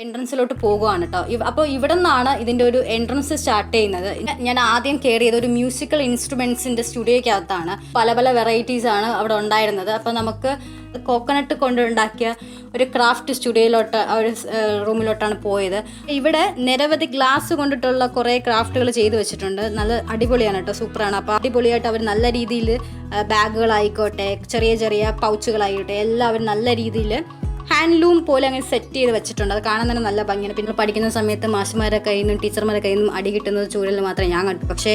എൻട്രൻസിലോട്ട് പോകുകയാണ് കേട്ടോ. അപ്പോൾ ഇവിടെ നിന്നാണ് ഇതിൻ്റെ ഒരു എൻട്രൻസ് സ്റ്റാർട്ട് ചെയ്യുന്നത്. ഞാൻ ആദ്യം കയറി ചെയ്ത ഒരു മ്യൂസിക്കൽ ഇൻസ്ട്രുമെൻസിൻ്റെ സ്റ്റുഡിയോയ്ക്കകത്താണ്. പല പല വെറൈറ്റീസാണ് അവിടെ ഉണ്ടായിരുന്നത്. അപ്പോൾ നമുക്ക് കോക്കനട്ട് കൊണ്ടുണ്ടാക്കിയ ഒരു ക്രാഫ്റ്റ് സ്റ്റുഡിയോയിലോട്ട് ഒരു റൂമിലോട്ടാണ് പോയത്. ഇവിടെ നിരവധി ഗ്ലാസ് കൊണ്ടിട്ടുള്ള കുറേ ക്രാഫ്റ്റുകൾ ചെയ്തു വെച്ചിട്ടുണ്ട്. നല്ല അടിപൊളിയാണ് കേട്ടോ, സൂപ്പറാണ്. അപ്പോൾ അടിപൊളിയായിട്ട് അവർ നല്ല രീതിയിൽ ബാഗുകളായിക്കോട്ടെ, ചെറിയ ചെറിയ പൗച്ചുകളായിക്കോട്ടെ, എല്ലാം അവർ നല്ല രീതിയിൽ ഹാൻഡ്ലൂം പോലെ അങ്ങനെ സെറ്റ് ചെയ്ത് വെച്ചിട്ടുണ്ട്. അത് കാണാൻ തന്നെ നല്ല ഭംഗിയാണ്. പിന്നെ പഠിക്കുന്ന സമയത്ത് മാഷുമാരുടെ കയ്യിൽ നിന്നും ടീച്ചർമാരുടെ കയ്യിൽ നിന്നും അടി കിട്ടുന്നത് ചൂരലിൽ മാത്രമേ ഞാൻ കണ്ടു. പക്ഷേ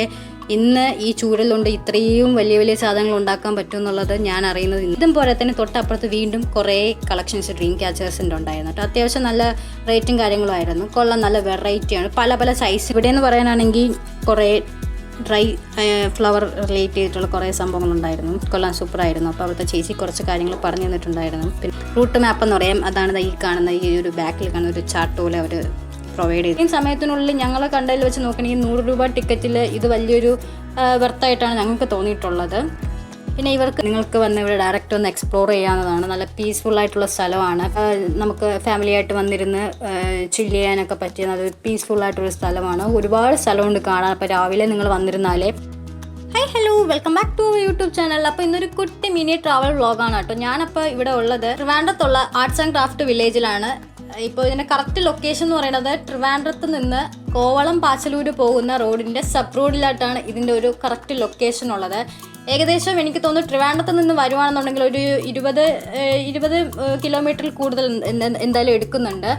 ഇന്ന് ഈ ചൂരലുകൊണ്ട് ഇത്രയും വലിയ വലിയ സാധനങ്ങൾ ഉണ്ടാക്കാൻ പറ്റും എന്നുള്ളത് ഞാൻ അറിയുന്നത് ഇതും പോലെ തന്നെ തൊട്ടപ്പുറത്ത് വീണ്ടും കുറേ കളക്ഷൻസ് ഡ്രീം ക്യാച്ചേഴ്സിൻ്റെ ഉണ്ടായിരുന്നു കേട്ടോ. അത്യാവശ്യം നല്ല റേറ്റും കാര്യങ്ങളും ആയിരുന്നു. കൊള്ളാം, നല്ല വെറൈറ്റിയാണ്, പല പല സൈസ്. ഇവിടെ എന്ന് പറയാനാണെങ്കിൽ കുറേ ഡ്രൈ ഫ്ലവർ റിലേറ്റ് ചെയ്തിട്ടുള്ള കുറേ സംഭവങ്ങളുണ്ടായിരുന്നു. കൊള്ളാൻ സൂപ്പറായിരുന്നു. അപ്പോൾ അവിടുത്തെ ചേച്ചി കുറച്ച് കാര്യങ്ങൾ പറഞ്ഞു തന്നിട്ടുണ്ടായിരുന്നു. പിന്നെ റൂട്ട് മാപ്പ് എന്ന് പറയാം, അതാണ് ഈ കാണുന്ന ഈ ഒരു ബാക്കിൽ കാണുന്ന ഒരു ചാർട്ട് പോലെ അവർ പ്രൊവൈഡ് ചെയ്തു. ഈ സമയത്തിനുള്ളിൽ ഞങ്ങളെ കണ്ടതിൽ വെച്ച് നോക്കണമെങ്കിൽ 100 രൂപ ടിക്കറ്റിൽ ഇത് വലിയൊരു വെർത്തായിട്ടാണ് ഞങ്ങൾക്ക് തോന്നിയിട്ടുള്ളത്. പിന്നെ നിങ്ങൾക്ക് വന്ന് ഇവിടെ ഡയറക്റ്റ് ഒന്ന് എക്സ്പ്ലോർ ചെയ്യാവുന്നതാണ്. നല്ല പീസ്ഫുൾ ആയിട്ടുള്ള സ്ഥലമാണ്. നമുക്ക് ഫാമിലി ആയിട്ട് വന്നിരുന്ന് ചില്ല് ചെയ്യാനൊക്കെ പറ്റിയ നല്ലൊരു പീസ്ഫുൾ ആയിട്ടുള്ള സ്ഥലമാണ്. ഒരുപാട് സ്ഥലമുണ്ട് കാണാൻ. അപ്പോൾ രാവിലെ നിങ്ങൾ വന്നിരുന്നാലേ. Hi, hello, welcome back to YouTube channel. അപ്പോൾ ഇന്നൊരു കുട്ടി മിനി ട്രാവൽ വ്ളോഗാണ് കേട്ടോ. ഞാനപ്പോൾ ഇവിടെ ഉള്ളത് ട്രിവാൻഡ്രത്തുള്ള ആർട്സ് ആൻഡ് ക്രാഫ്റ്റ് വില്ലേജിലാണ്. ഇപ്പോൾ ഇതിൻ്റെ കറക്റ്റ് ലൊക്കേഷൻ എന്ന് പറയുന്നത് ട്രിവാൻഡ്രത്ത് നിന്ന് കോവളം പാച്ചലൂർ പോകുന്ന റോഡിൻ്റെ സബ് റോഡിലായിട്ടാണ് ഇതിൻ്റെ ഒരു കറക്റ്റ് ലൊക്കേഷൻ ഉള്ളത്. ഏകദേശം എനിക്ക് തോന്നുന്നു ട്രിവാൻഡ്രത്ത് നിന്ന് വരുവാണെന്നുണ്ടെങ്കിൽ ഒരു 20 കിലോമീറ്ററിൽ കൂടുതൽ എന്തായാലും എടുക്കുന്നുണ്ട്.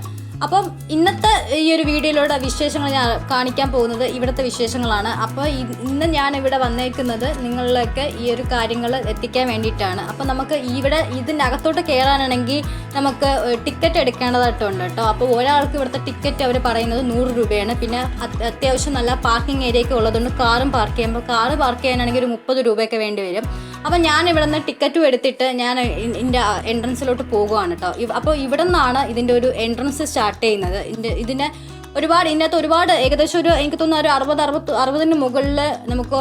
അപ്പം ഇന്നത്തെ ഈ ഒരു വീഡിയോയിലൂടെ വിശേഷങ്ങൾ ഞാൻ കാണിക്കാൻ പോകുന്നത് ഇവിടുത്തെ വിശേഷങ്ങളാണ്. അപ്പോൾ ഇന്ന് ഞാൻ ഇവിടെ വന്നേക്കുന്നത് നിങ്ങളിലേക്ക് ഈ ഒരു കാര്യങ്ങൾ എത്തിക്കാൻ വേണ്ടിയിട്ടാണ്. അപ്പോൾ നമുക്ക് ഇവിടെ ഇതിനകത്തോട്ട് കയറാനാണെങ്കിൽ നമുക്ക് ടിക്കറ്റ് എടുക്കേണ്ടതായിട്ടുണ്ട് കേട്ടോ. അപ്പോൾ ഒരാൾക്ക് ഇവിടുത്തെ ടിക്കറ്റ് അവർ പറയുന്നത് 100 രൂപയാണ്. പിന്നെ അത്യാവശ്യം നല്ല പാർക്കിംഗ് ഏരിയയൊക്കെ ഉള്ളതുകൊണ്ട് കാറും പാർക്ക് ചെയ്യുമ്പോൾ കാറ് പാർക്ക് ചെയ്യാനാണെങ്കിൽ ഒരു 30 രൂപയൊക്കെ വേണ്ടി വരും. അപ്പോൾ ഞാൻ ഇവിടെ നിന്ന് ടിക്കറ്റും എടുത്തിട്ട് ഞാൻ ഇതിൻ്റെ എൻട്രൻസിലോട്ട് പോകുകയാണ് കേട്ടോ. അപ്പോൾ ഇവിടെ നിന്നാണ് ഇതിൻ്റെ ഒരു എൻട്രൻസ് സ്റ്റാർട്ട് ചെയ്യുന്നത്. ഇതിനകത്ത് ഒരുപാട് ഏകദേശം എനിക്ക് തോന്നുന്നു ഒരു 60 മുകളിൽ നമുക്ക്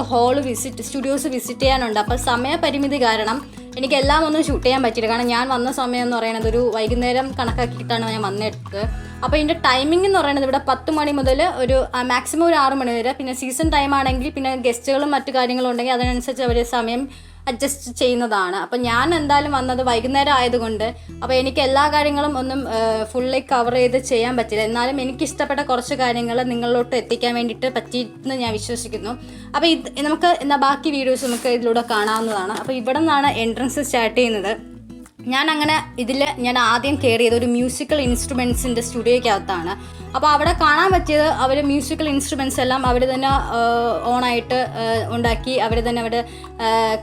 സ്റ്റുഡിയോസ് വിസിറ്റ് ചെയ്യാനുണ്ട്. അപ്പോൾ സമയപരിമിതി കാരണം എനിക്ക് എല്ലാം ഒന്നും ഷൂട്ട് ചെയ്യാൻ പറ്റില്ല. കാരണം ഞാൻ വന്ന സമയം എന്ന് പറയുന്നത് ഒരു വൈകുന്നേരം കണക്കാക്കിയിട്ടാണ് ഞാൻ വന്നെടുത്തത്. അപ്പോൾ ഇതിൻ്റെ ടൈമിംഗ് എന്ന് പറയുന്നത് ഇവിടെ 10 മണി മുതൽ ഒരു മാക്സിമം ഒരു 6 മണി വരെ. പിന്നെ സീസൺ ടൈം ആണെങ്കിൽ പിന്നെ ഗസ്റ്റുകളും മറ്റു കാര്യങ്ങളും ഉണ്ടെങ്കിൽ അതിനനുസരിച്ച് അവർ സമയം അഡ്ജസ്റ്റ് ചെയ്യുന്നതാണ്. അപ്പം ഞാൻ എന്തായാലും വന്നത് വൈകുന്നേരം ആയതുകൊണ്ട് അപ്പോൾ എനിക്ക് എല്ലാ കാര്യങ്ങളും ഒന്നും ഫുള്ളി കവർ ചെയ്ത് ചെയ്യാൻ പറ്റില്ല. എന്നാലും എനിക്കിഷ്ടപ്പെട്ട കുറച്ച് കാര്യങ്ങൾ നിങ്ങളിലോട്ട് എത്തിക്കാൻ വേണ്ടിയിട്ട് പറ്റിയെന്ന് ഞാൻ വിശ്വസിക്കുന്നു. അപ്പോൾ നമുക്ക് ബാക്കി വീഡിയോസ് നമുക്ക് ഇതിലൂടെ കാണാവുന്നതാണ്. അപ്പോൾ ഇവിടെ നിന്നാണ് എൻട്രൻസ് സ്റ്റാർട്ട് ചെയ്യുന്നത്. ഞാൻ ആദ്യം കയറിയത് ഒരു മ്യൂസിക്കൽ ഇൻസ്ട്രുമെൻസിൻ്റെ സ്റ്റുഡിയോയ്ക്കകത്താണ്. അപ്പോൾ അവിടെ കാണാൻ പറ്റിയത് അവർ മ്യൂസിക്കൽ ഇൻസ്ട്രുമെൻറ്റ്സ് എല്ലാം അവർ തന്നെ ഓണായിട്ട് ഉണ്ടാക്കി അവർ തന്നെ അവിടെ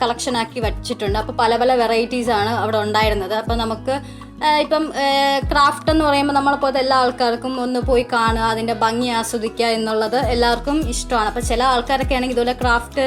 കളക്ഷനാക്കി വച്ചിട്ടുണ്ട്. അപ്പോൾ പല പല വെറൈറ്റീസാണ് അവിടെ ഉണ്ടായിരുന്നത്. അപ്പോൾ നമുക്ക് ഇപ്പം ക്രാഫ്റ്റ് എന്ന് പറയുമ്പോൾ നമ്മളെപ്പോലത്തെ എല്ലാ ആൾക്കാർക്കും ഒന്ന് പോയി കാണുക, അതിൻ്റെ ഭംഗി ആസ്വദിക്കുക എന്നുള്ളത് എല്ലാവർക്കും ഇഷ്ടമാണ്. അപ്പോൾ ചില ആൾക്കാരൊക്കെ ആണെങ്കിൽ ഇതുപോലെ ക്രാഫ്റ്റ്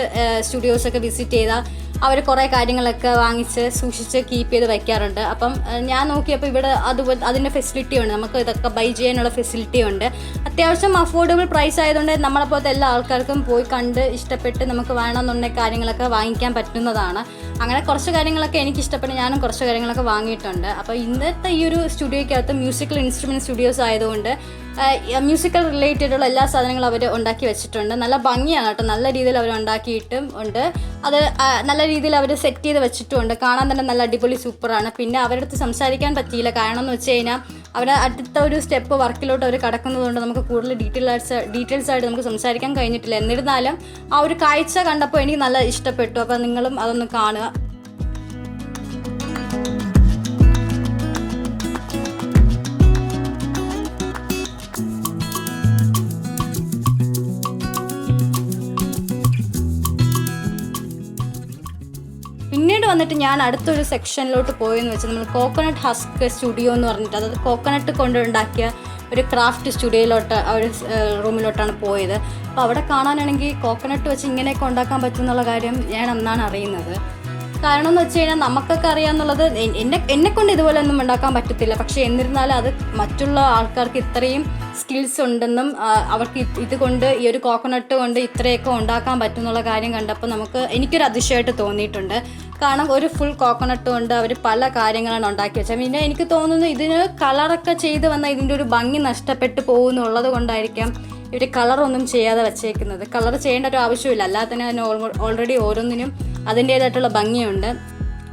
സ്റ്റുഡിയോസൊക്കെ വിസിറ്റ് ചെയ്താൽ അവർ കുറേ കാര്യങ്ങളൊക്കെ വാങ്ങിച്ച് സൂക്ഷിച്ച് കീപ്പ് ചെയ്ത് വയ്ക്കാറുണ്ട്. അപ്പം ഞാൻ നോക്കിയപ്പോൾ ഇവിടെ അതുപോലെ അതിൻ്റെ ഫെസിലിറ്റി ഉണ്ട്. നമുക്ക് ഇതൊക്കെ ബൈ ചെയ്യാനുള്ള ഫെസിലിറ്റി ഉണ്ട്. അത്യാവശ്യം അഫോർഡബിൾ പ്രൈസ് ആയതുകൊണ്ട് നമ്മളെപ്പോലത്തെ എല്ലാ ആൾക്കാർക്കും പോയി കണ്ട് ഇഷ്ടപ്പെട്ട് നമുക്ക് വേണമെന്നുണ്ടെങ്കിൽ കാര്യങ്ങളൊക്കെ വാങ്ങിക്കാൻ പറ്റുന്നതാണ്. അങ്ങനെ കുറച്ച് കാര്യങ്ങളൊക്കെ എനിക്ക് ഇഷ്ടപ്പെട്ട് ഞാനും കുറച്ച് കാര്യങ്ങളൊക്കെ വാങ്ങിയിട്ടുണ്ട്. അപ്പോൾ ഇന്നത്തെ ഈ ഒരു സ്റ്റുഡിയോയ്ക്കകത്ത് മ്യൂസിക്കൽ ഇൻസ്ട്രുമെൻറ്റ് സ്റ്റുഡിയോസ് ആയതുകൊണ്ട് മ്യൂസിക്കൽ റിലേറ്റഡുള്ള എല്ലാ സാധനങ്ങളും അവർ ഉണ്ടാക്കി വെച്ചിട്ടുണ്ട്. നല്ല ഭംഗിയാണ് കേട്ടോ, നല്ല രീതിയിൽ അവർ ഉണ്ടാക്കിയിട്ടും ഉണ്ട്. അത് നല്ല രീതിയിൽ അവർ സെറ്റ് ചെയ്ത് വെച്ചിട്ടുമുണ്ട്. കാണാൻ തന്നെ നല്ല അടിപൊളി സൂപ്പറാണ്. പിന്നെ അവരുടെ അടുത്ത് സംസാരിക്കാൻ പറ്റിയില്ല. കാരണം എന്ന് വെച്ച് കഴിഞ്ഞാൽ അവർ അടുത്ത ഒരു സ്റ്റെപ്പ് വർക്കിലോട്ട് അവർ കടക്കുന്നതുകൊണ്ട് നമുക്ക് കൂടുതൽ ഡീറ്റെയിൽസ് ആയിട്ട് നമുക്ക് സംസാരിക്കാൻ കഴിഞ്ഞിട്ടില്ല. എന്നിരുന്നാലും ആ ഒരു കാഴ്ച കണ്ടപ്പോൾ എനിക്ക് നല്ല ഇഷ്ടപ്പെട്ടു. അപ്പോൾ നിങ്ങളും അതൊന്ന് കാണുക. പിന്നീട് വന്നിട്ട് ഞാൻ അടുത്തൊരു സെക്ഷനിലോട്ട് പോയെന്ന് വെച്ചാൽ നമ്മൾ കോക്കനട്ട് ഹസ്ക് സ്റ്റുഡിയോ എന്ന് പറഞ്ഞിട്ട്, അതായത് കോക്കനട്ട് കൊണ്ടുണ്ടാക്കിയ ഒരു ക്രാഫ്റ്റ് സ്റ്റുഡിയോയിലോട്ട് ഒരു റൂമിലോട്ടാണ് പോയത്. അപ്പോൾ അവിടെ കാണാനാണെങ്കിൽ കോക്കനട്ട് വെച്ച് ഇങ്ങനെയൊക്കെ ഉണ്ടാക്കാൻ പറ്റുമെന്നുള്ള കാര്യം ഞാൻ അന്നാണ് അറിയുന്നത്. കാരണം എന്ന് വെച്ച് കഴിഞ്ഞാൽ നമുക്കൊക്കെ അറിയാമെന്നുള്ളത് എന്നെക്കൊണ്ട് ഇതുപോലെ ഒന്നും ഉണ്ടാക്കാൻ പറ്റത്തില്ല. പക്ഷേ എന്നിരുന്നാലും അത് മറ്റുള്ള ആൾക്കാർക്ക് ഇത്രയും സ്കിൽസ് ഉണ്ടെന്നും അവർക്ക് ഇതുകൊണ്ട് ഈ ഒരു കോക്കനട്ട് കൊണ്ട് ഇത്രയൊക്കെ ഉണ്ടാക്കാൻ പറ്റുമെന്നുള്ള കാര്യം കണ്ടപ്പോൾ എനിക്കൊരു അതിശയമായിട്ട് തോന്നിയിട്ടുണ്ട്. കാരണം ഒരു ഫുൾ കോക്കനട്ട് കൊണ്ട് അവർ പല കാര്യങ്ങളാണ് ഉണ്ടാക്കി വെച്ചത്. പിന്നെ എനിക്ക് തോന്നുന്നു ഇതിന് കളറൊക്കെ ചെയ്ത് വന്നാൽ ഇതിൻ്റെ ഒരു ഭംഗി നഷ്ടപ്പെട്ടു പോകുന്നുള്ളത് കൊണ്ടായിരിക്കാം ഇവർ കളറൊന്നും ചെയ്യാതെ വെച്ചേക്കുന്നത്. കളർ ചെയ്യേണ്ട ഒരു ആവശ്യമില്ല, അല്ലാതെ തന്നെ അതിന് ഓൾറെഡി ഓരോന്നിനും അതിൻ്റേതായിട്ടുള്ള ഭംഗിയുണ്ട്.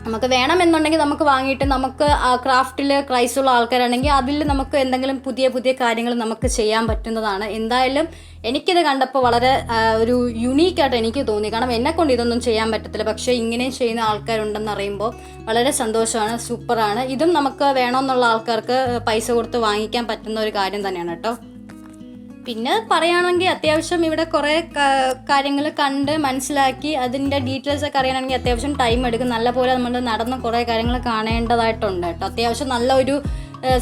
നമുക്ക് വേണമെന്നുണ്ടെങ്കിൽ നമുക്ക് വാങ്ങിയിട്ട് നമുക്ക് ക്രാഫ്റ്റിൽ ക്രൈസുള്ള ആൾക്കാരാണെങ്കിൽ അതിൽ നമുക്ക് എന്തെങ്കിലും പുതിയ പുതിയ കാര്യങ്ങൾ നമുക്ക് ചെയ്യാൻ പറ്റുന്നതാണ്. എന്തായാലും എനിക്കിത് കണ്ടപ്പോൾ വളരെ ഒരു യുണീക്കായിട്ട് എനിക്ക് തോന്നി. കാരണം എന്നെക്കൊണ്ട് ഇതൊന്നും ചെയ്യാൻ പറ്റത്തില്ല, പക്ഷേ ഇങ്ങനെയും ചെയ്യുന്ന ആൾക്കാരുണ്ടെന്ന് അറിയുമ്പോൾ വളരെ സന്തോഷമാണ്, സൂപ്പറാണ്. ഇതും നമുക്ക് വേണമെന്നുള്ള ആൾക്കാർക്ക് പൈസ കൊടുത്ത് വാങ്ങിക്കാൻ പറ്റുന്ന ഒരു കാര്യം തന്നെയാണ് കേട്ടോ. പിന്നെ പറയുകയാണെങ്കിൽ അത്യാവശ്യം ഇവിടെ കുറേ കാര്യങ്ങൾ കണ്ട് മനസ്സിലാക്കി അതിൻ്റെ ഡീറ്റെയിൽസ് ഒക്കെ അറിയണമെങ്കിൽ അത്യാവശ്യം ടൈം എടുക്കും. നല്ലപോലെ നമ്മൾ നടന്ന് കുറേ കാര്യങ്ങൾ കാണേണ്ടതായിട്ടുണ്ട് കേട്ടോ. അത്യാവശ്യം നല്ല ഒരു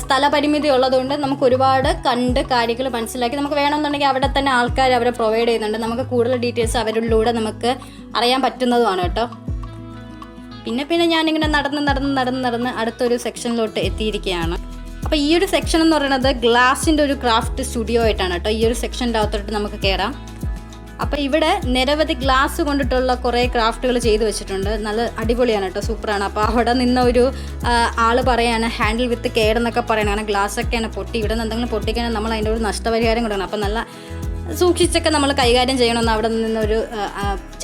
സ്ഥലപരിമിതി ഉള്ളതുകൊണ്ട് നമുക്ക് ഒരുപാട് കണ്ട് കാര്യങ്ങൾ മനസ്സിലാക്കി നമുക്ക് വേണമെന്നുണ്ടെങ്കിൽ അവിടെ തന്നെ ആൾക്കാർ അവരെ പ്രൊവൈഡ് ചെയ്യുന്നുണ്ട്. നമുക്ക് കൂടുതൽ ഡീറ്റെയിൽസ് അവരിലൂടെ നമുക്ക് അറിയാൻ പറ്റുന്നതുമാണ് കേട്ടോ. പിന്നെ ഞാനിങ്ങനെ നടന്ന് അടുത്തൊരു സെക്ഷനിലോട്ട് എത്തിയിരിക്കുകയാണ്. അപ്പോൾ ഈ ഒരു സെക്ഷൻ എന്ന് പറയുന്നത് ഗ്ലാസിൻ്റെ ഒരു ക്രാഫ്റ്റ് സ്റ്റുഡിയോ ആയിട്ടാണ് കേട്ടോ. ഈ ഒരു സെക്ഷൻ്റെ അകത്തോട്ട് നമുക്ക് കയറാം. അപ്പോൾ ഇവിടെ നിരവധി ഗ്ലാസ് കൊണ്ടിട്ടുള്ള കുറേ ക്രാഫ്റ്റുകൾ ചെയ്ത് വെച്ചിട്ടുണ്ട്. നല്ല അടിപൊളിയാണ് കേട്ടോ, സൂപ്പറാണ്. അപ്പോൾ അവിടെ നിന്ന് ഒരു ആൾ പറയാണ് ഹാൻഡിൽ വിത്ത് കെയർ എന്നൊക്കെ പറയണം. കാരണം ഗ്ലാസ്സൊക്കെയാണ് പൊട്ടി, ഇവിടെ നിന്ന് എന്തെങ്കിലും പൊട്ടിക്കഴിഞ്ഞാൽ നമ്മൾ അതിൻ്റെ ഒരു നഷ്ടപരിഹാരം കൊടുക്കണം. അപ്പോൾ നല്ല സൂക്ഷിച്ചൊക്കെ നമ്മൾ കൈകാര്യം ചെയ്യണമെന്ന് അവിടെ നിന്നൊരു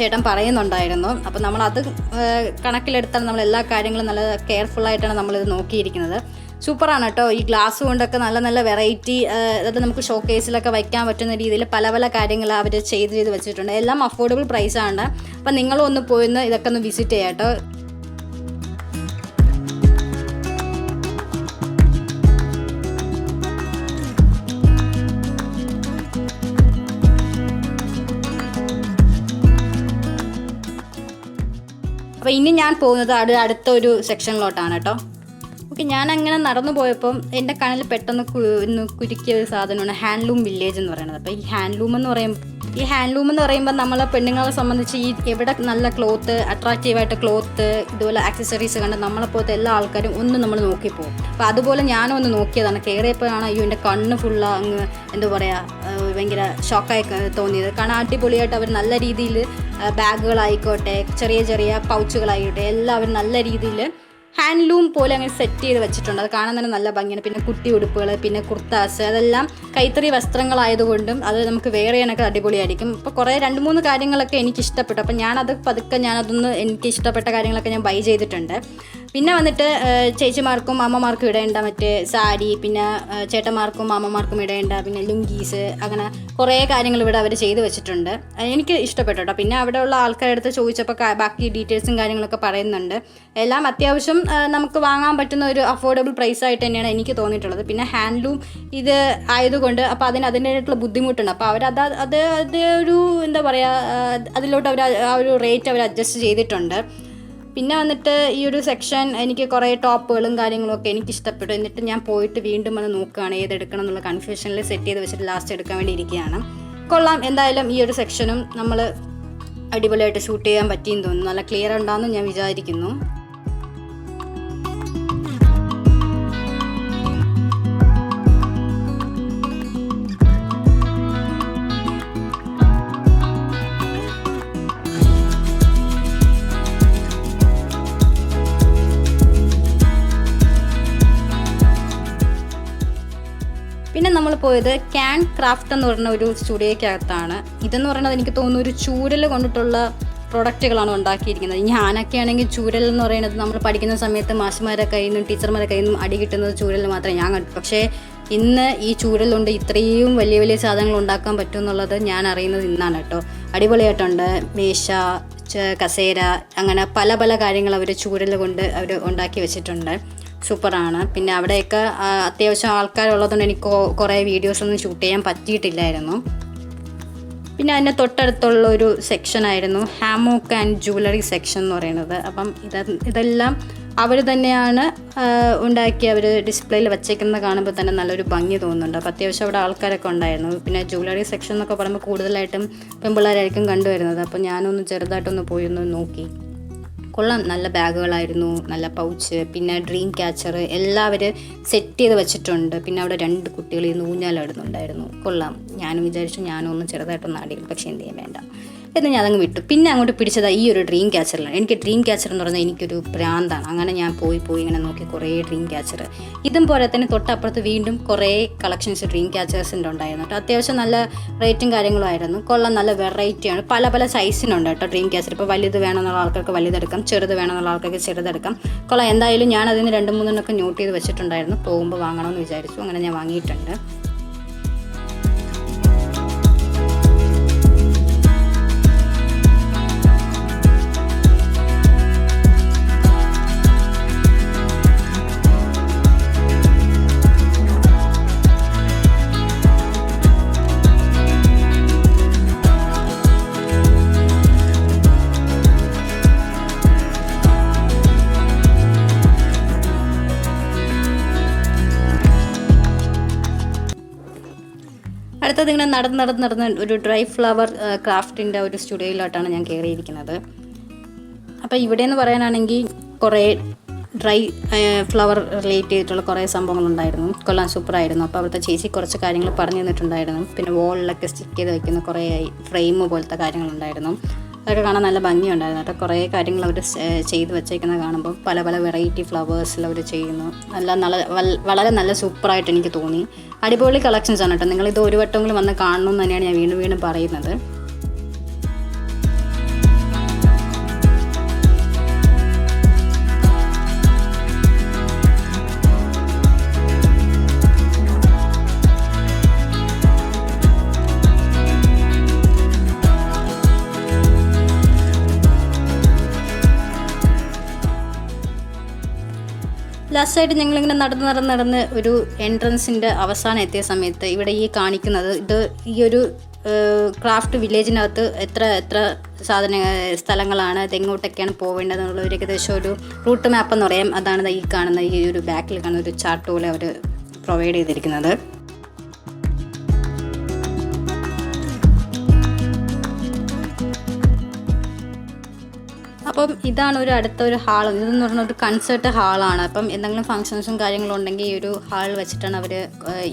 ചേട്ടൻ പറയുന്നുണ്ടായിരുന്നു. അപ്പോൾ നമ്മളത് കണക്കിലെടുത്താണ് നമ്മൾ എല്ലാ കാര്യങ്ങളും നല്ല കെയർഫുള്ളായിട്ടാണ് നമ്മളിത് നോക്കിയിരിക്കുന്നത്. സൂപ്പറാണ് കേട്ടോ. ഈ ഗ്ലാസ് കൊണ്ടൊക്കെ നല്ല വെറൈറ്റി, അതായത് നമുക്ക് ഷോക്കേസിലൊക്കെ വയ്ക്കാൻ പറ്റുന്ന രീതിയിൽ പല കാര്യങ്ങൾ അവർ ചെയ്ത് വെച്ചിട്ടുണ്ട്. എല്ലാം അഫോർഡബിൾ പ്രൈസാണ്. അപ്പം നിങ്ങളും ഒന്ന് പോയിന്ന് ഇതൊക്കെ ഒന്ന് വിസിറ്റ് ചെയ്യാം കേട്ടോ. അപ്പോൾ ഇനി ഞാൻ പോകുന്നത് അടുത്തൊരു സെക്ഷനിലോട്ടാണ് കേട്ടോ. ഓക്കെ, ഞാനങ്ങനെ നടന്നു പോയപ്പം എൻ്റെ കണ്ണിൽ പെട്ടെന്ന് കുരുക്കിയ ഒരു സാധനമാണ് ഹാൻഡ്ലൂം വില്ലേജ് എന്ന് പറയുന്നത്. അപ്പോൾ ഈ ഹാൻഡ്ലൂം എന്ന് പറയുമ്പോൾ നമ്മളെ പെണ്ണുങ്ങളെ സംബന്ധിച്ച് ഈ എവിടെ നല്ല ക്ലോത്ത്, അട്രാക്റ്റീവായിട്ട് ക്ലോത്ത്, ഇതുപോലെ ആക്സസറീസ് കണ്ട് നമ്മളെപ്പോലത്തെ എല്ലാ ആൾക്കാരും ഒന്ന് നമ്മൾ നോക്കിപ്പോകും. അപ്പോൾ അതുപോലെ ഞാനും ഒന്ന് നോക്കിയതാണ്. കയറിയപ്പോഴാണ് അയ്യോ എൻ്റെ കണ്ണ് ഫുള്ള് അങ്ങ് എന്താ പറയുക ഭയങ്കര ഷോക്കായി തോന്നിയത്. കാരണം അടിപൊളിയായിട്ട് അവർ നല്ല രീതിയിൽ ബാഗുകളായിക്കോട്ടെ, ചെറിയ പൗച്ചുകളായിക്കോട്ടെ എല്ലാം അവർ നല്ല രീതിയിൽ ഹാൻഡ്ലൂം പോലെ അങ്ങനെ സെറ്റ് ചെയ്ത് വെച്ചിട്ടുണ്ട്. അത് കാണാൻ തന്നെ നല്ല ഭംഗിയാണ്. പിന്നെ കുട്ടി ഉടുപ്പുകൾ, പിന്നെ കുർത്താസ്, അതെല്ലാം കൈത്തറി വസ്ത്രങ്ങളായതുകൊണ്ടും അത് നമുക്ക് വെയർ ചെയ്യാനൊക്കെ അടിപൊളിയായിരിക്കും. അപ്പോൾ കുറേ 2-3 കാര്യങ്ങളൊക്കെ എനിക്ക് ഇഷ്ടപ്പെട്ടു. അപ്പോൾ ഞാനതൊന്ന് എനിക്ക് ഇഷ്ടപ്പെട്ട കാര്യങ്ങളൊക്കെ ഞാൻ ബൈ ചെയ്തിട്ടുണ്ട്. പിന്നെ വന്നിട്ട് ചേച്ചിമാർക്കും അമ്മമാർക്കും ഇടേണ്ട മറ്റേ സാരി, പിന്നെ ചേട്ടന്മാർക്കും അമ്മമാർക്കും ഇടേണ്ട പിന്നെ ലുങ്കീസ്, അങ്ങനെ കുറേ കാര്യങ്ങൾ ഇവിടെ അവർ ചെയ്ത് വെച്ചിട്ടുണ്ട്. എനിക്ക് ഇഷ്ടപ്പെട്ടു കേട്ടോ. പിന്നെ അവിടെയുള്ള ആൾക്കാരുടെ അടുത്ത് ചോദിച്ചപ്പോൾ ബാക്കി ഡീറ്റെയിൽസും കാര്യങ്ങളൊക്കെ പറയുന്നുണ്ട്. എല്ലാം അത്യാവശ്യം നമുക്ക് വാങ്ങാൻ പറ്റുന്ന ഒരു അഫോർഡബിൾ പ്രൈസായിട്ട് തന്നെയാണ് എനിക്ക് തോന്നിയിട്ടുള്ളത്. പിന്നെ ഹാൻഡ്ലൂം ഇത് ആയതുകൊണ്ട് അപ്പോൾ അതിൻ്റെതായിട്ടുള്ള ബുദ്ധിമുട്ടുണ്ട്. അപ്പോൾ അത് ഒരു എന്താ പറയുക, അതിലോട്ട് അവർ ആ ഒരു റേറ്റ് അവർ അഡ്ജസ്റ്റ് ചെയ്തിട്ടുണ്ട്. പിന്നെ വന്നിട്ട് ഈ ഒരു സെക്ഷൻ എനിക്ക് കുറേ ടോപ്പുകളും കാര്യങ്ങളും ഒക്കെ എനിക്ക് ഇഷ്ടപ്പെട്ടു. എന്നിട്ട് ഞാൻ പോയിട്ട് വീണ്ടും അത് നോക്കുകയാണ് ഏതെടുക്കണം എന്നുള്ള കൺഫ്യൂഷനിൽ സെറ്റ് ചെയ്ത് വെച്ചിട്ട് ലാസ്റ്റ് എടുക്കാൻ വേണ്ടി ഇരിക്കുകയാണ്. കൊള്ളാം. എന്തായാലും ഈ ഒരു സെക്ഷനും നമ്മൾ അടിപൊളിയായിട്ട് ഷൂട്ട് ചെയ്യാൻ പറ്റിയെന്ന് തോന്നുന്നു. നല്ല ക്ലിയർ ഉണ്ടാകുമെന്ന് ഞാൻ വിചാരിക്കുന്നു. പിന്നെ നമ്മൾ പോയത് ക്യാൻ ക്രാഫ്റ്റ് എന്ന് പറയുന്ന ഒരു സ്റ്റുഡിയോയ്ക്കകത്താണ്. ഇതെന്ന് പറയുന്നത് എനിക്ക് തോന്നുന്നു ഒരു ചൂരൽ കൊണ്ടിട്ടുള്ള പ്രൊഡക്റ്റുകളാണ് ഉണ്ടാക്കിയിരിക്കുന്നത്. ഞാനൊക്കെ ആണെങ്കിൽ ചൂരൽ എന്ന് പറയുന്നത് നമ്മൾ പഠിക്കുന്ന സമയത്ത് മാഷുമാരുടെ കയ്യിൽ നിന്നും ടീച്ചർമാരുടെ കയ്യിൽ നിന്നും അടി കിട്ടുന്നത് ചൂരൽ മാത്രമേ ഞാൻ കണ്ടു. പക്ഷേ ഇന്ന് ഈ ചൂരൽ കൊണ്ട് ഇത്രയും വലിയ സാധനങ്ങൾ ഉണ്ടാക്കാൻ പറ്റും എന്നുള്ളത് ഞാൻ അറിയുന്നത് ഇന്നാണ് കേട്ടോ. അടിപൊളിയായിട്ടുണ്ട്. മേശ, കസേര, അങ്ങനെ പല കാര്യങ്ങൾ അവർ ചൂരൽ കൊണ്ട് അവർ ഉണ്ടാക്കി വെച്ചിട്ടുണ്ട്. സൂപ്പറാണ്. പിന്നെ അവിടെയൊക്കെ അത്യാവശ്യം ആൾക്കാരുള്ളതുകൊണ്ട് എനിക്ക് കുറേ വീഡിയോസൊന്നും ഷൂട്ട് ചെയ്യാൻ പറ്റിയിട്ടില്ലായിരുന്നു. പിന്നെ അതിൻ്റെ തൊട്ടടുത്തുള്ള ഒരു സെക്ഷനായിരുന്നു ഹാമോക്ക് ആൻഡ് ജുവലറി സെക്ഷൻ എന്ന് പറയുന്നത്. അപ്പം ഇതെല്ലാം അവർ തന്നെയാണ് ഉണ്ടാക്കി അവർ ഡിസ്പ്ലേയിൽ വെച്ചേക്കുന്നത് കാണുമ്പോൾ തന്നെ നല്ലൊരു ഭംഗി തോന്നുന്നുണ്ട്. അപ്പോൾ അത്യാവശ്യം അവിടെ ആൾക്കാരൊക്കെ ഉണ്ടായിരുന്നു. പിന്നെ ജുവലറി സെക്ഷൻ എന്നൊക്കെ പറയുമ്പോൾ കൂടുതലായിട്ടും പെൺപിള്ളേരായിരിക്കും കണ്ടുവരുന്നത്. അപ്പോൾ ഞാനൊന്ന് ചെറുതായിട്ടൊന്ന് പോയി ഒന്ന് നോക്കി. കൊള്ളാം. നല്ല ബാഗുകളായിരുന്നു, നല്ല പൗച്ച്, പിന്നെ ഡ്രീം ക്യാച്ചർ എല്ലാവരും സെറ്റ് ചെയ്ത് വെച്ചിട്ടുണ്ട്. പിന്നെ അവിടെ 2 കുട്ടികൾ ഊഞ്ഞാലാടുന്നുണ്ടായിരുന്നു. കൊള്ളാം. ഞാനും വിചാരിച്ചു ഞാനും ഒന്ന് ചെറുതായിട്ടൊന്ന് ആടിയും, പക്ഷേ എന്ത് ചെയ്യാൻ വേണ്ട. എന്ന് ഞാൻ അതങ്ങ് വിട്ടു. പിന്നെ അങ്ങോട്ട് പിടിച്ചത് ഈ ഒരു ഡ്രീം ക്യാച്ചറിലാണ്. എനിക്ക് ഡ്രീം ക്യാച്ചർ എന്ന് പറഞ്ഞാൽ എനിക്കൊരു ഭ്രാന്താണ്. അങ്ങനെ ഞാൻ പോയി ഇങ്ങനെ നോക്കി കുറേ ഡ്രീം ക്യാച്ചർ. ഇതും പോലെ തന്നെ തൊട്ടപ്പുറത്ത് വീണ്ടും കുറേ കളക്ഷൻസ് ഡ്രീം ക്യാച്ചേഴ്സിൻ്റെ ഉണ്ടായിരുന്നു കേട്ടോ. അത്യാവശ്യം നല്ല റേറ്റും കാര്യങ്ങളും ആയിരുന്നു. കൊള്ളാം, നല്ല വെറൈറ്റിയാണ്. പല സൈസിനുണ്ട് കേട്ടോ ഡ്രീം ക്യാച്ചർ. ഇപ്പോൾ വലുത് വേണമെന്നുള്ള ആൾക്കാർക്ക് വലുതെടുക്കാം, ചെറുത് വേണമെന്നുള്ള ആൾക്കാർക്ക് ചെറുതെടുക്കാം. കൊള്ളാം. എന്തായാലും ഞാൻ അതിന് 2-3 നോട്ട് ചെയ്ത് വെച്ചിട്ടുണ്ടായിരുന്നു. പോകുമ്പോൾ വാങ്ങണമെന്ന് വിചാരിച്ചു. അങ്ങനെ ഞാൻ വാങ്ങിയിട്ടുണ്ട്. അടുത്തത് ഇങ്ങനെ നടന്ന് ഒരു ഡ്രൈ ഫ്ലവർ ക്രാഫ്റ്റിൻ്റെ ഒരു സ്റ്റുഡിയോയിലോട്ടാണ് ഞാൻ കയറിയിരിക്കുന്നത്. അപ്പോൾ ഇവിടെ എന്ന് പറയാനാണെങ്കിൽ കുറേ ഡ്രൈ ഫ്ലവർ റിലേറ്റ് ചെയ്തിട്ടുള്ള കുറേ സംഭവങ്ങളുണ്ടായിരുന്നു. കൊള്ളാൻ സൂപ്പറായിരുന്നു. അപ്പോൾ അവിടുത്തെ ചേച്ചി കുറച്ച് കാര്യങ്ങൾ പറഞ്ഞു തന്നിട്ടുണ്ടായിരുന്നു. പിന്നെ വോളിലൊക്കെ സ്റ്റിക്ക് ചെയ്ത് വയ്ക്കുന്ന കുറേ ഫ്രെയിം പോലത്തെ കാര്യങ്ങളുണ്ടായിരുന്നു. അതൊക്കെ കാണാൻ നല്ല ഭംഗിയുണ്ടായിരുന്നു കേട്ടോ. കുറേ കാര്യങ്ങൾ അവർ ചെയ്ത് വെച്ചേക്കുന്നത് കാണുമ്പോൾ പല വെറൈറ്റി ഫ്ലവേഴ്സിൽ അവർ ചെയ്യുന്നു. വളരെ നല്ല സൂപ്പറായിട്ട് എനിക്ക് തോന്നി. അടിപൊളി കളക്ഷൻസ് ആണ് കേട്ടോ. നിങ്ങളിത് ഒരു വട്ടമെങ്കിലും വന്ന് കാണണമെന്ന് തന്നെയാണ് ഞാൻ വീണ്ടും പറയുന്നത്. ലാസ്റ്റായിട്ട് ഞങ്ങളിങ്ങനെ നടന്ന് ഒരു എൻട്രൻസിൻ്റെ അവസാനം എത്തിയ സമയത്ത് ഇവിടെ ഈ കാണിക്കുന്നത് ഈ ഒരു ക്രാഫ്റ്റ് വില്ലേജിനകത്ത് എത്ര സ്ഥലങ്ങളാണ്, ഇതെങ്ങോട്ടൊക്കെയാണ് പോവേണ്ടതെന്നുള്ള ഒരു ഏകദേശം ഒരു റൂട്ട് മാപ്പ് എന്ന് പറയാം. അതാണ് ഈ കാണുന്ന ഈ ഒരു ബാക്കിൽ കാണുന്ന ഒരു ചാർട്ട് പോലെ അവർ പ്രൊവൈഡ് ചെയ്തിരിക്കുന്നത്. അപ്പം ഇതാണ് അടുത്തൊരു ഹാൾ. ഇതെന്ന് പറഞ്ഞാൽ ഒരു കൺസേർട്ട് ഹാളാണ്. അപ്പം എന്തെങ്കിലും ഫങ്ഷൻസും കാര്യങ്ങളും ഉണ്ടെങ്കിൽ ഈ ഒരു ഹാൾ വെച്ചിട്ടാണ് അവർ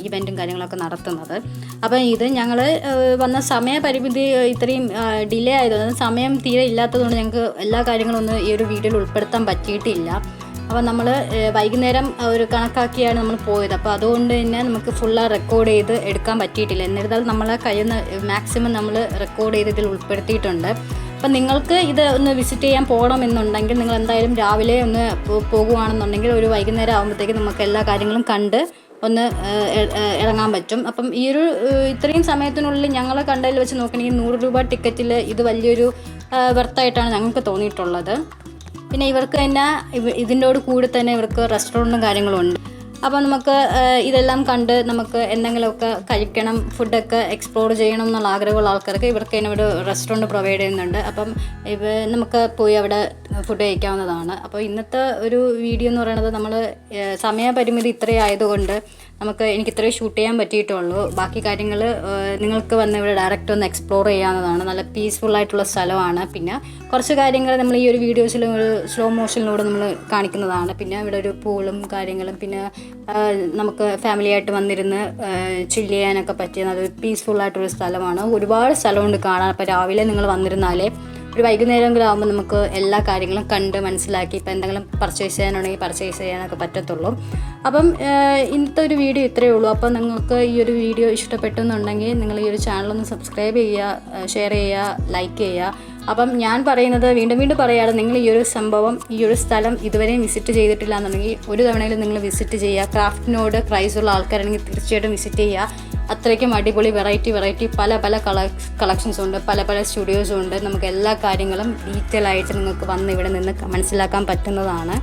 ഇവൻറ്റും കാര്യങ്ങളൊക്കെ നടത്തുന്നത്. അപ്പം ഇത് ഞങ്ങൾ വന്ന സമയപരിമിതി ഇത്രയും ഡിലേ ആയതുകൊണ്ട്, സമയം തീരെ ഇല്ലാത്തതുകൊണ്ട് ഞങ്ങൾക്ക് എല്ലാ കാര്യങ്ങളും ഒന്നും ഈ ഒരു വീഡിയോയിൽ ഉൾപ്പെടുത്താൻ പറ്റിയിട്ടില്ല. അപ്പോൾ നമ്മൾ വൈകുന്നേരം ഒരു കണക്കാക്കിയാണ് നമ്മൾ പോയത്. അപ്പോൾ അതുകൊണ്ട് തന്നെ നമുക്ക് ഫുള്ള് റെക്കോർഡ് ചെയ്ത് എടുക്കാൻ പറ്റിയിട്ടില്ല. എന്നിരുന്നാൽ നമ്മളെ കഴിയുന്ന മാക്സിമം നമ്മൾ റെക്കോർഡ് ചെയ്ത് ഇതിൽ ഉൾപ്പെടുത്തിയിട്ടുണ്ട്. അപ്പം നിങ്ങൾക്ക് ഇത് ഒന്ന് വിസിറ്റ് ചെയ്യാൻ പോകണമെന്നുണ്ടെങ്കിൽ നിങ്ങൾ എന്തായാലും രാവിലെ ഒന്ന് പോകുകയാണെന്നുണ്ടെങ്കിൽ ഒരു വൈകുന്നേരം ആകുമ്പോഴത്തേക്ക് നമുക്ക് എല്ലാ കാര്യങ്ങളും കണ്ട് ഒന്ന് ഇറങ്ങാൻ പറ്റും. അപ്പം ഈ ഒരു ഇത്രയും സമയത്തിനുള്ളിൽ ഞങ്ങൾ കണ്ടതിൽ വെച്ച് നോക്കണമെങ്കിൽ 100 രൂപ ടിക്കറ്റിൽ ഇത് വലിയൊരു വെർത്തായിട്ടാണ് ഞങ്ങൾക്ക് തോന്നിയിട്ടുള്ളത്. പിന്നെ ഇവർക്ക് തന്നെ ഇതിൻ്റെ കൂടെ തന്നെ ഇവർക്ക് റെസ്റ്റോറൻറ്റും കാര്യങ്ങളും ഉണ്ട്. അപ്പോൾ നമുക്ക് ഇതെല്ലാം കണ്ട് നമുക്ക് എന്തെങ്കിലുമൊക്കെ കഴിക്കണം, ഫുഡൊക്കെ എക്സ്പ്ലോർ ചെയ്യണം എന്നുള്ള ആഗ്രഹമുള്ള ആൾക്കാർക്ക് ഇവർക്ക് തന്നെ ഇവിടെ റെസ്റ്റോറൻറ്റ് പ്രൊവൈഡ് ചെയ്യുന്നുണ്ട്. അപ്പം നമുക്ക് പോയി അവിടെ ഫുഡ് കഴിക്കാവുന്നതാണ്. അപ്പോൾ ഇന്നത്തെ ഒരു വീഡിയോ എന്ന് പറയുന്നത് നമ്മൾ സമയപരിമിതി ഇത്രയും ആയതുകൊണ്ട് എനിക്ക് ഇത്രയും ഷൂട്ട് ചെയ്യാൻ പറ്റിയിട്ടുള്ളൂ. ബാക്കി കാര്യങ്ങൾ നിങ്ങൾക്ക് വന്ന് ഇവിടെ ഡയറക്റ്റ് ഒന്ന് എക്സ്പ്ലോർ ചെയ്യാവുന്നതാണ്. നല്ല പീസ്ഫുള്ളായിട്ടുള്ള സ്ഥലമാണ്. പിന്നെ കുറച്ച് കാര്യങ്ങൾ നമ്മൾ ഈ ഒരു വീഡിയോസിൽ ഒരു സ്ലോ മോഷനിലൂടെ നമ്മൾ കാണിക്കുന്നതാണ്. പിന്നെ ഇവിടെ ഒരു പൂളും കാര്യങ്ങളും, പിന്നെ നമുക്ക് ഫാമിലിയായിട്ട് വന്നിരുന്ന് ചില്ല് ചെയ്യാനൊക്കെ പറ്റിയ നല്ലൊരു പീസ്ഫുള്ളായിട്ടൊരു സ്ഥലമാണ്. ഒരുപാട് സ്ഥലമുണ്ട് കാണാൻ. അപ്പോൾ രാവിലെ നിങ്ങൾ വന്നിരുന്നാലേ ഒരു വൈകുന്നേരമെങ്കിലും ആകുമ്പോൾ നമുക്ക് എല്ലാ കാര്യങ്ങളും കണ്ട് മനസ്സിലാക്കി ഇപ്പോൾ എന്തെങ്കിലും പർച്ചേസ് ചെയ്യാനുണ്ടെങ്കിൽ പർച്ചേസ് ചെയ്യാനൊക്കെ പറ്റത്തുള്ളൂ. അപ്പം ഇന്നത്തെ ഒരു വീഡിയോ ഇത്രയേ ഉള്ളൂ. അപ്പോൾ നിങ്ങൾക്ക് ഈ ഒരു വീഡിയോ ഇഷ്ടപ്പെട്ടെന്നുണ്ടെങ്കിൽ നിങ്ങൾ ഈ ഒരു ചാനലൊന്ന് സബ്സ്ക്രൈബ് ചെയ്യുക, ഷെയർ ചെയ്യുക, ലൈക്ക് ചെയ്യുക. അപ്പം ഞാൻ പറയുന്നത് വീണ്ടും പറയാതെ, നിങ്ങൾ ഈ ഒരു സംഭവം, ഈ ഒരു സ്ഥലം ഇതുവരെയും വിസിറ്റ് ചെയ്തിട്ടില്ല എന്നുണ്ടെങ്കിൽ ഒരു തവണയിലും നിങ്ങൾ വിസിറ്റ് ചെയ്യുക. ക്രാഫ്റ്റിനോട് ക്രൈസുള്ള ആൾക്കാരാണെങ്കിൽ തീർച്ചയായിട്ടും വിസിറ്റ് ചെയ്യുക. അത്രയ്ക്കും അടിപൊളി വെറൈറ്റി പല കളക്ഷൻസ് ഉണ്ട്, പല സ്റ്റുഡിയോസും ഉണ്ട്. നമുക്ക് എല്ലാ കാര്യങ്ങളും ഡീറ്റെയിൽ ആയിട്ട് നിങ്ങൾക്ക് വന്ന് ഇവിടെ നിന്ന് മനസ്സിലാക്കാൻ പറ്റുന്നതാണ്.